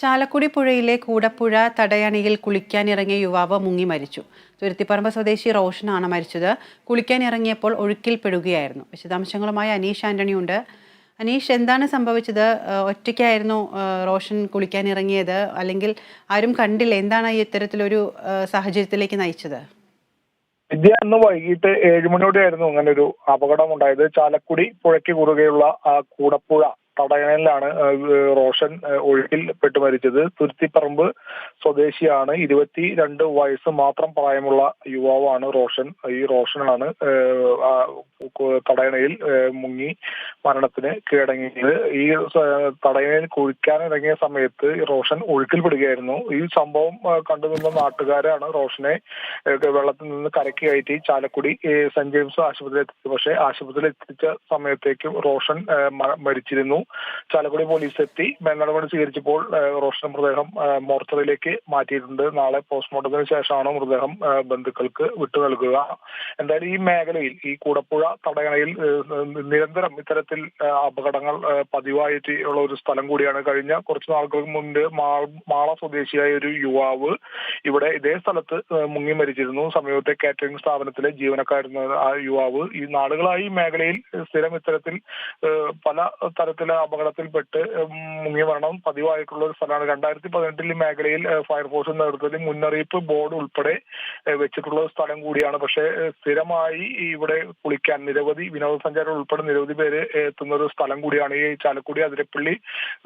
ചാലക്കുടി പുഴയിലെ കൂടപ്പുഴ തടയണയിൽ കുളിക്കാനിറങ്ങിയ യുവാവ് മുങ്ങി മരിച്ചു. തുരുത്തിപ്പറമ്പ് സ്വദേശി റോഷനാണ് മരിച്ചത്. കുളിക്കാനിറങ്ങിയപ്പോൾ ഒഴുക്കിൽപ്പെടുകയായിരുന്നു. വിശദാംശങ്ങളുമായി അനീഷ് ആന്റണി ഉണ്ട്. അനീഷ്, എന്താണ് സംഭവിച്ചത്? ഒറ്റയ്ക്കായിരുന്നു റോഷൻ കുളിക്കാനിറങ്ങിയത്, അല്ലെങ്കിൽ ആരും കണ്ടില്ല? എന്താണ് ഈ ഇത്തരത്തിലൊരു സാഹചര്യത്തിലേക്ക് നയിച്ചത്? വിദ്യ അന്ന് വൈകിട്ട് 7 മണിയോടെയായിരുന്നു അങ്ങനെ ഒരു അപകടം ഉണ്ടായത്. ചാലക്കുടി പുഴയ്ക്ക് കുറുകെയുള്ള കൂടപ്പുഴ തടയണയിലാണ് റോഷൻ ഒഴുക്കിൽ പെട്ട് മരിച്ചത്. തുരുത്തിപ്പറമ്പ് സ്വദേശിയാണ്. 22 വയസ്സ് മാത്രം പ്രായമുള്ള യുവാവാണ് റോഷൻ. ഈ റോഷനാണ് തടയണയിൽ മുങ്ങി മരണത്തിന് കീഴടങ്ങിയത്. ഈ തടയണയിൽ കുളിക്കാനിറങ്ങിയ സമയത്ത് റോഷൻ ഒഴുക്കിൽപ്പെടുകയായിരുന്നു. ഈ സംഭവം കണ്ടുനിന്ന നാട്ടുകാരാണ് റോഷനെ വെള്ളത്തിൽ നിന്ന് കരയ്ക്ക് കയറ്റി ചാലക്കുടി സെന്റ് ജെയിംസ് ആശുപത്രിയിൽ എത്തിച്ചു. പക്ഷേ ആശുപത്രിയിൽ എത്തിച്ച സമയത്തേക്കും റോഷൻ മരിച്ചിരുന്നു. ചാലക്കുടി പോലീസ് എത്തി നടപടി സ്വീകരിച്ചപ്പോൾ റോഷൻ മൃതദേഹം മോർച്ചറിയിലേക്ക് മാറ്റിയിട്ടുണ്ട്. നാളെ പോസ്റ്റ്മോർട്ടത്തിന് ശേഷമാണ് മൃതദേഹം ബന്ധുക്കൾക്ക് വിട്ടു നൽകുക. എന്തായാലും ഈ മേഖലയിൽ, ഈ കൂടപ്പുഴ തടയണയിൽ നിരന്തരം ഇത്തരത്തിൽ അപകടങ്ങൾ പതിവായിട്ടുള്ള ഒരു സ്ഥലം കൂടിയാണ്. കഴിഞ്ഞ കുറച്ച് നാളുകൾക്ക് മുൻപ് മാള സ്വദേശിയായ ഒരു യുവാവ് ഇവിടെ ഇതേ സ്ഥലത്ത് മുങ്ങി മരിച്ചിരുന്നു. സമീപത്തെ കാറ്ററിംഗ് സ്ഥാപനത്തിലെ ജീവനക്കാരൻ ആ യുവാവ് ഈ നാളുകളായി ഈ മേഖലയിൽ സ്ഥിരം ഇത്തരത്തിൽ പല തരത്തിലെ അപകടത്തിൽപ്പെട്ട് മുങ്ങിയ മരണം പതിവായിട്ടുള്ള ഒരു സ്ഥലമാണ്. 2018 ഈ മേഖലയിൽ ഫയർഫോഴ്സിന്റെ നേതൃത്വത്തിൽ മുന്നറിയിപ്പ് ബോർഡ് ഉൾപ്പെടെ വെച്ചിട്ടുള്ള സ്ഥലം കൂടിയാണ്. പക്ഷേ സ്ഥിരമായി ഇവിടെ കുളിക്കാൻ നിരവധി വിനോദസഞ്ചാരികൾ ഉൾപ്പെടെ നിരവധി പേര് എത്തുന്ന ഒരു സ്ഥലം കൂടിയാണ്. ഈ ചാലക്കുടി അതിരപ്പള്ളി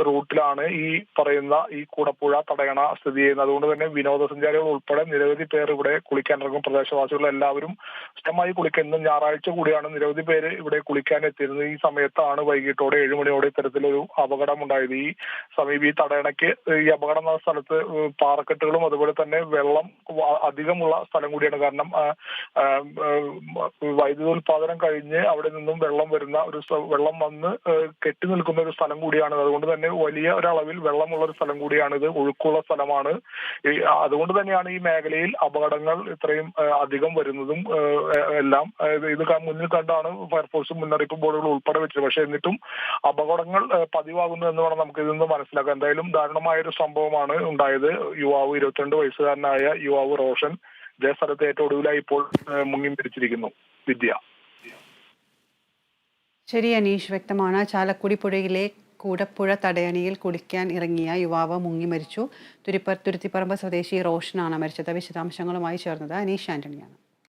റൂട്ടിലാണ് ഈ പറയുന്ന ഈ കൂടപ്പുഴ തടയണ സ്ഥിതി ചെയ്യുന്നത്. അതുകൊണ്ട് തന്നെ വിനോദസഞ്ചാരികൾ ഉൾപ്പെടെ നിരവധി പേർ ഇവിടെ കുളിക്കാൻ ഇറങ്ങും. പ്രദേശവാസികൾ എല്ലാവരും സ്ഥിരമായി കുളിക്കാൻ, ഇന്ന് ഞായറാഴ്ച കൂടിയാണ് നിരവധി പേര് ഇവിടെ കുളിക്കാൻ എത്തിയിരുന്നത്. ഈ സമയത്താണ് വൈകിട്ടോടെ 7 മണിയോടെ ഇത്തരത്തിലൊരു അപകടം ഉണ്ടായത്. ഈ ഈ തടയണയ്ക്ക് ഈ അപകടം നടന്ന സ്ഥലത്ത് പാറക്കെട്ടുകളും അതുപോലെ തന്നെ വെള്ളം അധികമുള്ള സ്ഥലം കൂടിയാണ്. കാരണം വൈദ്യുതോൽപാദനം കഴിഞ്ഞ് അവിടെ നിന്നും വെള്ളം വന്ന് കെട്ടി നിൽക്കുന്ന ഒരു സ്ഥലം കൂടിയാണ്. അതുകൊണ്ട് തന്നെ വലിയ ഒരളവിൽ വെള്ളമുള്ള ഒരു സ്ഥലം കൂടിയാണിത്. ഒഴുക്കുള്ള സ്ഥലമാണ്. അതുകൊണ്ട് തന്നെയാണ് ഈ മേഖലയിൽ അപകടങ്ങൾ ഇത്രയും അധികം വരുന്നതും എല്ലാം. ഇത് മുന്നിൽ കണ്ടാണ് ഫയർഫോഴ്സ് മുന്നറിയിപ്പ് ബോർഡുകൾ ഉൾപ്പെടെ വെച്ചത്. പക്ഷെ എന്നിട്ടും അപകടങ്ങൾ പതിവാകുന്നു എന്ന് വേണം നമുക്ക് ഇതിൽ നിന്ന് മനസ്സിലാക്കാം. എന്തായാലും ദാരുണമായൊരു സംഭവമാണ് ഉണ്ടായത്. 22 വയസ്സുകാരനായ യുവാവ് റോഷൻ ഇതേ സ്ഥലത്ത് ഏറ്റവും ഒടുവിലായി ഇപ്പോൾ മുങ്ങി മരിച്ചിരിക്കുന്നു. വിദ്യ. ശരി അനീഷ്, വ്യക്തമാണ്. ചാലക്കുടി പുഴയിലെ കൂടപ്പുഴ തടയണയിൽ കുളിക്കാൻ ഇറങ്ങിയ യുവാവ് മുങ്ങി മരിച്ചു. തുരുത്തിപ്പറമ്പ് സ്വദേശി റോഷനാണ് മരിച്ചത്. വിശദാംശങ്ങളുമായി ചേർന്നത് അനീഷ് ആന്റണിയാണ്.